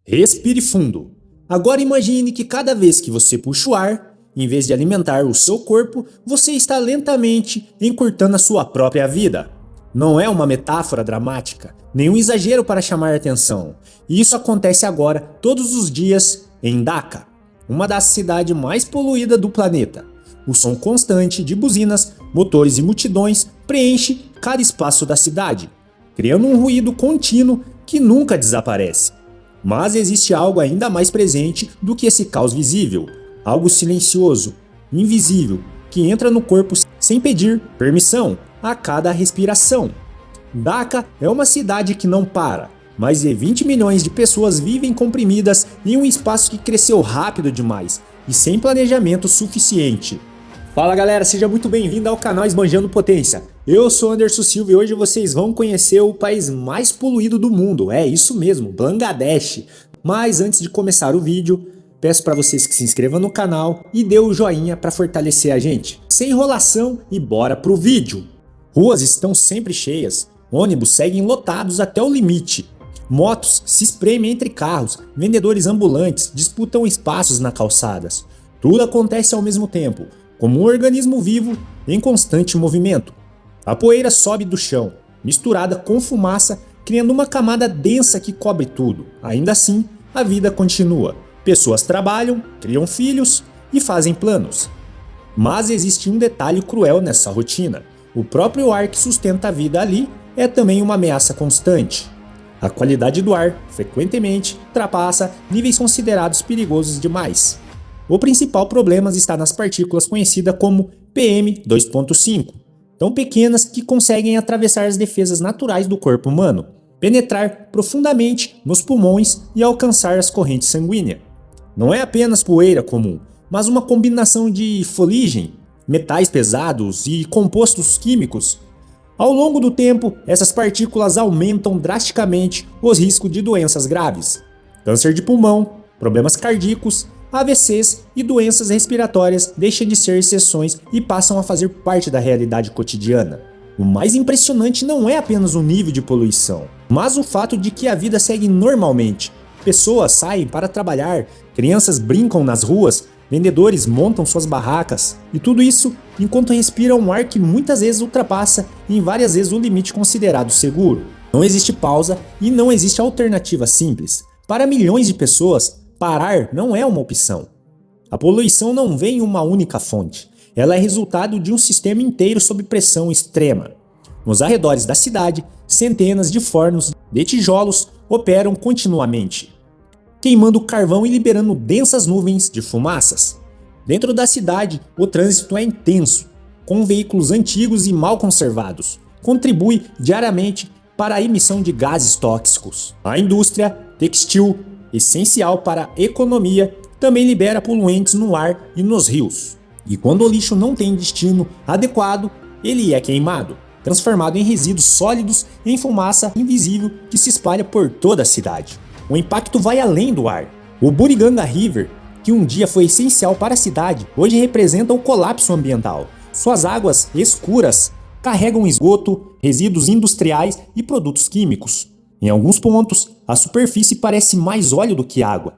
Respire fundo. Agora imagine que cada vez que você puxa o ar, em vez de alimentar o seu corpo, você está lentamente encurtando a sua própria vida. Não é uma metáfora dramática, nem um exagero para chamar atenção. E isso acontece agora, todos os dias, em Dhaka, uma das cidades mais poluídas do planeta. O som constante de buzinas, motores e multidões preenche cada espaço da cidade, criando um ruído contínuo que nunca desaparece. Mas existe algo ainda mais presente do que esse caos visível, algo silencioso, invisível, que entra no corpo sem pedir permissão a cada respiração. Dhaka é uma cidade que não para. Mais de 20 milhões de pessoas vivem comprimidas em um espaço que cresceu rápido demais e sem planejamento suficiente. Fala galera, seja muito bem-vindo ao canal Esbanjando Potência. Eu sou Anderson Silva e hoje vocês vão conhecer o país mais poluído do mundo. É isso mesmo, Bangladesh. Mas antes de começar o vídeo, peço para vocês que se inscrevam no canal e dê o joinha para fortalecer a gente. Sem enrolação e bora pro vídeo. Ruas estão sempre cheias, ônibus seguem lotados até o limite. Motos se espremem entre carros, vendedores ambulantes disputam espaços nas calçadas. Tudo acontece ao mesmo tempo, como um organismo vivo em constante movimento. A poeira sobe do chão, misturada com fumaça, criando uma camada densa que cobre tudo. Ainda assim, a vida continua. Pessoas trabalham, criam filhos e fazem planos. Mas existe um detalhe cruel nessa rotina. O próprio ar que sustenta a vida ali é também uma ameaça constante. A qualidade do ar, frequentemente, ultrapassa níveis considerados perigosos demais. O principal problema está nas partículas conhecidas como PM2.5, tão pequenas que conseguem atravessar as defesas naturais do corpo humano, penetrar profundamente nos pulmões e alcançar as correntes sanguíneas. Não é apenas poeira comum, mas uma combinação de fuligem, metais pesados e compostos químicos. Ao longo do tempo, essas partículas aumentam drasticamente os riscos de doenças graves, câncer de pulmão, problemas cardíacos, AVCs e doenças respiratórias deixam de ser exceções e passam a fazer parte da realidade cotidiana. O mais impressionante não é apenas o nível de poluição, mas o fato de que a vida segue normalmente. Pessoas saem para trabalhar, crianças brincam nas ruas, vendedores montam suas barracas, e tudo isso enquanto respiram um ar que muitas vezes ultrapassa e várias vezes o limite considerado seguro. Não existe pausa e não existe alternativa simples. Para milhões de pessoas, parar não é uma opção. A poluição não vem em uma única fonte, ela é resultado de um sistema inteiro sob pressão extrema. Nos arredores da cidade, centenas de fornos de tijolos operam continuamente, queimando carvão e liberando densas nuvens de fumaças. Dentro da cidade, o trânsito é intenso, com veículos antigos e mal conservados. Contribui diariamente para a emissão de gases tóxicos. A indústria textil, essencial para a economia, também libera poluentes no ar e nos rios. E quando o lixo não tem destino adequado, ele é queimado, transformado em resíduos sólidos em fumaça invisível que se espalha por toda a cidade. O impacto vai além do ar. O Buriganga River, que um dia foi essencial para a cidade, hoje representa o colapso ambiental. Suas águas escuras carregam esgoto, resíduos industriais e produtos químicos. Em alguns pontos, a superfície parece mais óleo do que água.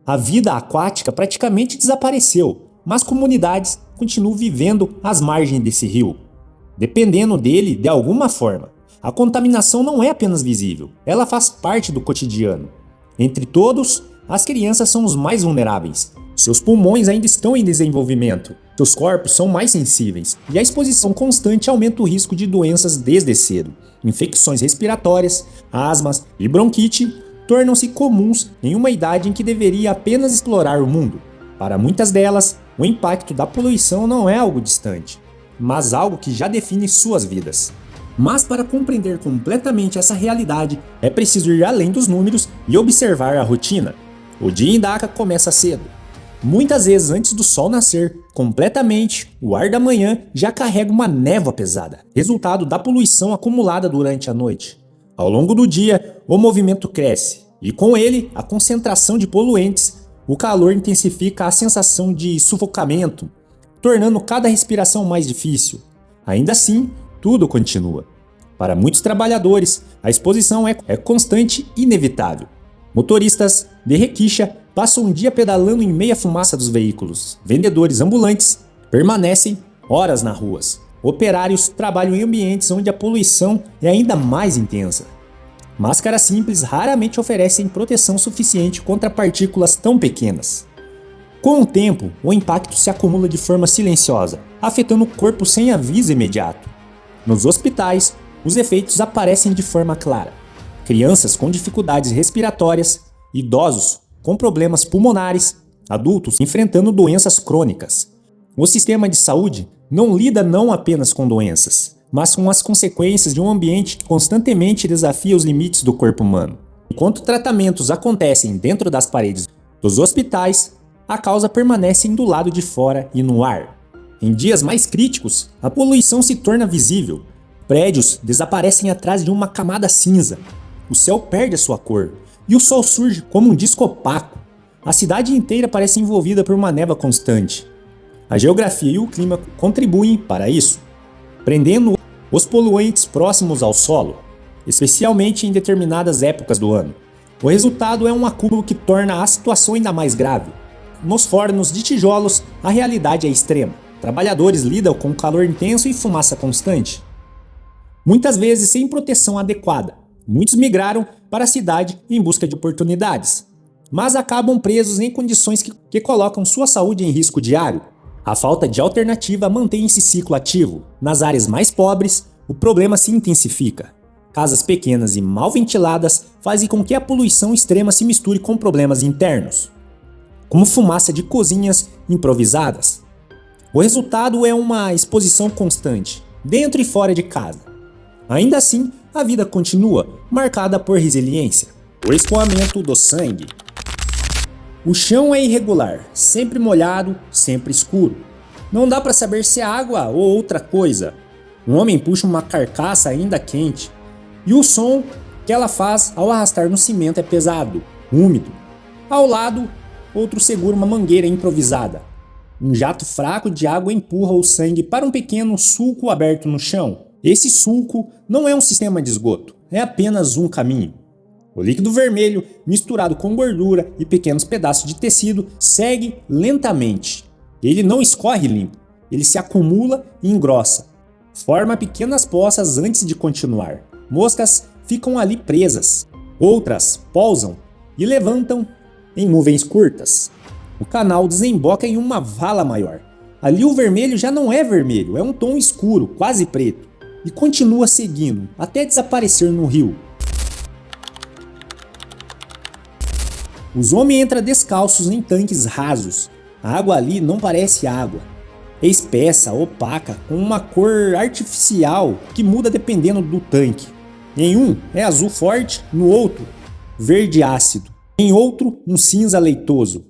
A vida aquática praticamente desapareceu, mas comunidades continuam vivendo às margens desse rio, dependendo dele de alguma forma. A contaminação não é apenas visível, ela faz parte do cotidiano. Entre todos, as crianças são os mais vulneráveis. Seus pulmões ainda estão em desenvolvimento, seus corpos são mais sensíveis e a exposição constante aumenta o risco de doenças desde cedo. Infecções respiratórias, asmas e bronquite tornam-se comuns em uma idade em que deveria apenas explorar o mundo. Para muitas delas, o impacto da poluição não é algo distante, mas algo que já define suas vidas. Mas para compreender completamente essa realidade, é preciso ir além dos números e observar a rotina. O dia em Dhaka começa cedo. Muitas vezes antes do sol nascer, completamente, o ar da manhã já carrega uma névoa pesada, resultado da poluição acumulada durante a noite. Ao longo do dia, o movimento cresce, e com ele, a concentração de poluentes, o calor intensifica a sensação de sufocamento, tornando cada respiração mais difícil. Ainda assim, tudo continua. Para muitos trabalhadores, a exposição é constante e inevitável. Motoristas de requicha passam um dia pedalando em meia fumaça dos veículos. Vendedores ambulantes permanecem horas nas ruas. Operários trabalham em ambientes onde a poluição é ainda mais intensa. Máscaras simples raramente oferecem proteção suficiente contra partículas tão pequenas. Com o tempo, o impacto se acumula de forma silenciosa, afetando o corpo sem aviso imediato. Nos hospitais, os efeitos aparecem de forma clara. Crianças com dificuldades respiratórias, idosos com problemas pulmonares, adultos enfrentando doenças crônicas. O sistema de saúde não lida não apenas com doenças, mas com as consequências de um ambiente que constantemente desafia os limites do corpo humano. Enquanto tratamentos acontecem dentro das paredes dos hospitais, a causa permanece do lado de fora e no ar. Em dias mais críticos, a poluição se torna visível. Prédios desaparecem atrás de uma camada cinza. O céu perde a sua cor e o sol surge como um disco opaco. A cidade inteira parece envolvida por uma névoa constante. A geografia e o clima contribuem para isso, prendendo os poluentes próximos ao solo, especialmente em determinadas épocas do ano. O resultado é um acúmulo que torna a situação ainda mais grave. Nos fornos de tijolos, a realidade é extrema. Trabalhadores lidam com calor intenso e fumaça constante, muitas vezes sem proteção adequada. Muitos migraram para a cidade em busca de oportunidades, mas acabam presos em condições que colocam sua saúde em risco diário. A falta de alternativa mantém esse ciclo ativo. Nas áreas mais pobres, o problema se intensifica. Casas pequenas e mal ventiladas fazem com que a poluição extrema se misture com problemas internos, como fumaça de cozinhas improvisadas. O resultado é uma exposição constante, dentro e fora de casa. Ainda assim, a vida continua, marcada por resiliência. O escoamento do sangue. O chão é irregular, sempre molhado, sempre escuro. Não dá para saber se é água ou outra coisa. Um homem puxa uma carcaça ainda quente, e o som que ela faz ao arrastar no cimento é pesado, úmido. Ao lado, outro segura uma mangueira improvisada. Um jato fraco de água empurra o sangue para um pequeno sulco aberto no chão. Esse sulco não é um sistema de esgoto, é apenas um caminho. O líquido vermelho, misturado com gordura e pequenos pedaços de tecido, segue lentamente. Ele não escorre limpo, ele se acumula e engrossa. Forma pequenas poças antes de continuar. Moscas ficam ali presas. Outras pousam e levantam em nuvens curtas. O canal desemboca em uma vala maior. Ali o vermelho já não é vermelho, é um tom escuro, quase preto, e continua seguindo até desaparecer no rio. Os homens entram descalços em tanques rasos. A água ali não parece água. É espessa, opaca, com uma cor artificial que muda dependendo do tanque. Em um é azul forte, no outro verde ácido, em outro um cinza leitoso.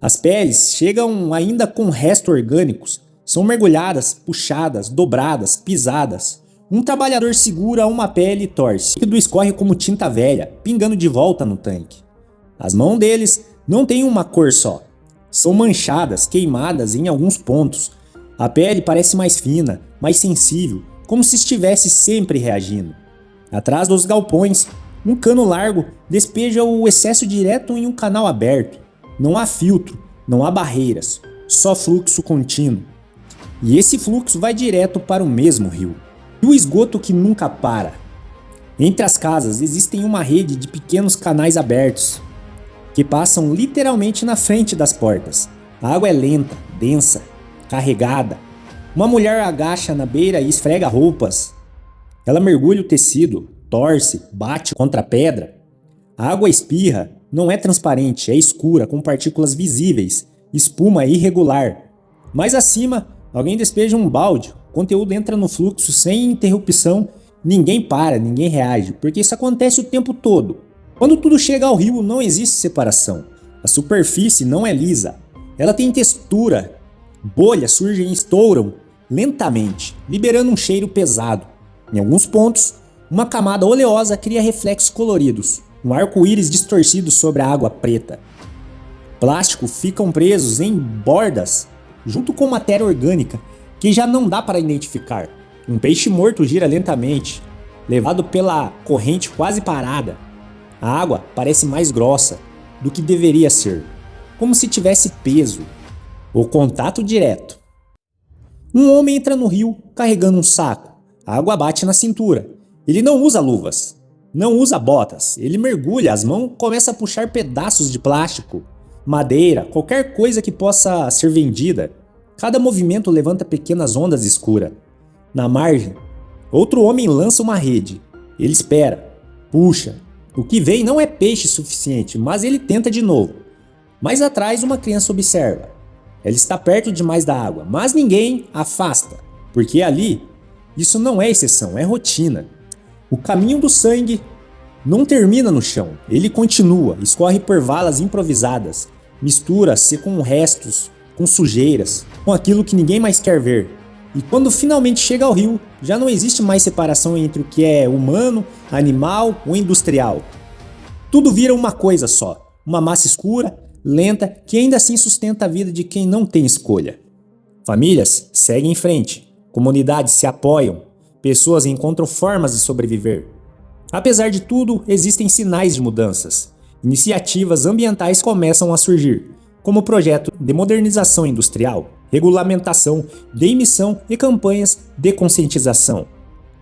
As peles chegam ainda com restos orgânicos, são mergulhadas, puxadas, dobradas, pisadas. Um trabalhador segura uma pele e torce. O líquido escorre como tinta velha, pingando de volta no tanque. As mãos deles não têm uma cor só. São manchadas, queimadas em alguns pontos. A pele parece mais fina, mais sensível, como se estivesse sempre reagindo. Atrás dos galpões, um cano largo despeja o excesso direto em um canal aberto. Não há filtro, não há barreiras, só fluxo contínuo. E esse fluxo vai direto para o mesmo rio. E o esgoto que nunca para. Entre as casas existem uma rede de pequenos canais abertos, que passam literalmente na frente das portas. A água é lenta, densa, carregada. Uma mulher agacha na beira e esfrega roupas. Ela mergulha o tecido, torce, bate contra a pedra. A água espirra, não é transparente, é escura, com partículas visíveis, espuma irregular. Mais acima, alguém despeja um balde, o conteúdo entra no fluxo sem interrupção, ninguém para, ninguém reage, porque isso acontece o tempo todo. Quando tudo chega ao rio, não existe separação. A superfície não é lisa. Ela tem textura. Bolhas surgem e estouram lentamente, liberando um cheiro pesado. Em alguns pontos, uma camada oleosa cria reflexos coloridos, um arco-íris distorcido sobre a água preta. Plásticos ficam presos em bordas, junto com matéria orgânica, que já não dá para identificar. Um peixe morto gira lentamente, levado pela corrente quase parada. A água parece mais grossa do que deveria ser, como se tivesse peso. O contato direto. Um homem entra no rio carregando um saco. A água bate na cintura. Ele não usa luvas, não usa botas. Ele mergulha, as mãos começam a puxar pedaços de plástico, madeira, qualquer coisa que possa ser vendida. Cada movimento levanta pequenas ondas escuras. Na margem, outro homem lança uma rede. Ele espera, puxa. O que vem não é peixe suficiente, mas ele tenta de novo. Mais atrás, uma criança observa. Ela está perto demais da água, mas ninguém afasta, porque ali, isso não é exceção, é rotina. O caminho do sangue não termina no chão, ele continua, escorre por valas improvisadas, mistura-se com restos, com sujeiras, com aquilo que ninguém mais quer ver. E quando finalmente chega ao rio, já não existe mais separação entre o que é humano, animal ou industrial. Tudo vira uma coisa só, uma massa escura, lenta, que ainda assim sustenta a vida de quem não tem escolha. Famílias seguem em frente, comunidades se apoiam, pessoas encontram formas de sobreviver. Apesar de tudo, existem sinais de mudanças. Iniciativas ambientais começam a surgir, como o projeto de modernização industrial, regulamentação de emissão e campanhas de conscientização.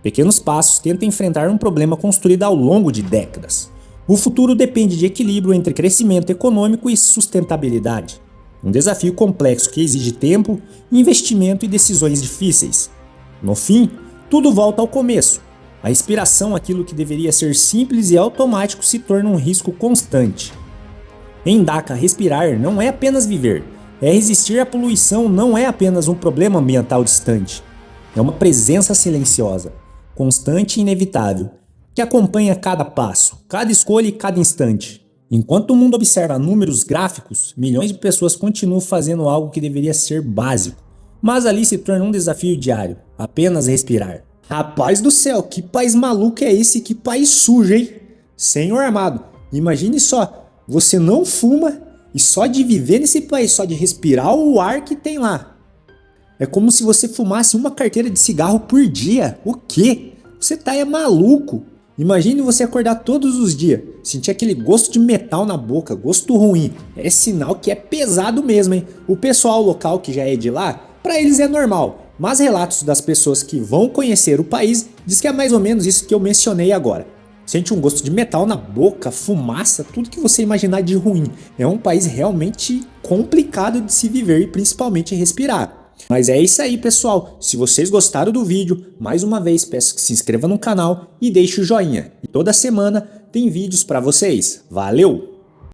Pequenos passos tentam enfrentar um problema construído ao longo de décadas. O futuro depende de equilíbrio entre crescimento econômico e sustentabilidade. Um desafio complexo que exige tempo, investimento e decisões difíceis. No fim, tudo volta ao começo. A inspiração, aquilo que deveria ser simples e automático, se torna um risco constante. Em Dhaka, respirar não é apenas viver. Resistir à poluição não é apenas um problema ambiental distante. É uma presença silenciosa, constante e inevitável, que acompanha cada passo, cada escolha e cada instante. Enquanto o mundo observa números gráficos, milhões de pessoas continuam fazendo algo que deveria ser básico, mas ali se torna um desafio diário, apenas respirar. Rapaz do céu, que país maluco é esse? Que país sujo, hein? Senhor amado, imagine só, você não fuma e só de viver nesse país, só de respirar o ar que tem lá. É como se você fumasse uma carteira de cigarro por dia. O quê? Você tá maluco? Imagine você acordar todos os dias, sentir aquele gosto de metal na boca, gosto ruim. É sinal que é pesado mesmo, hein? O pessoal local que já é de lá, pra eles é normal. Mas relatos das pessoas que vão conhecer o país diz que é mais ou menos isso que eu mencionei agora. Sente um gosto de metal na boca, fumaça, tudo que você imaginar de ruim. É um país realmente complicado de se viver e principalmente respirar. Mas é isso aí, pessoal. Se vocês gostaram do vídeo, mais uma vez peço que se inscreva no canal e deixe o joinha. E toda semana tem vídeos para vocês. Valeu!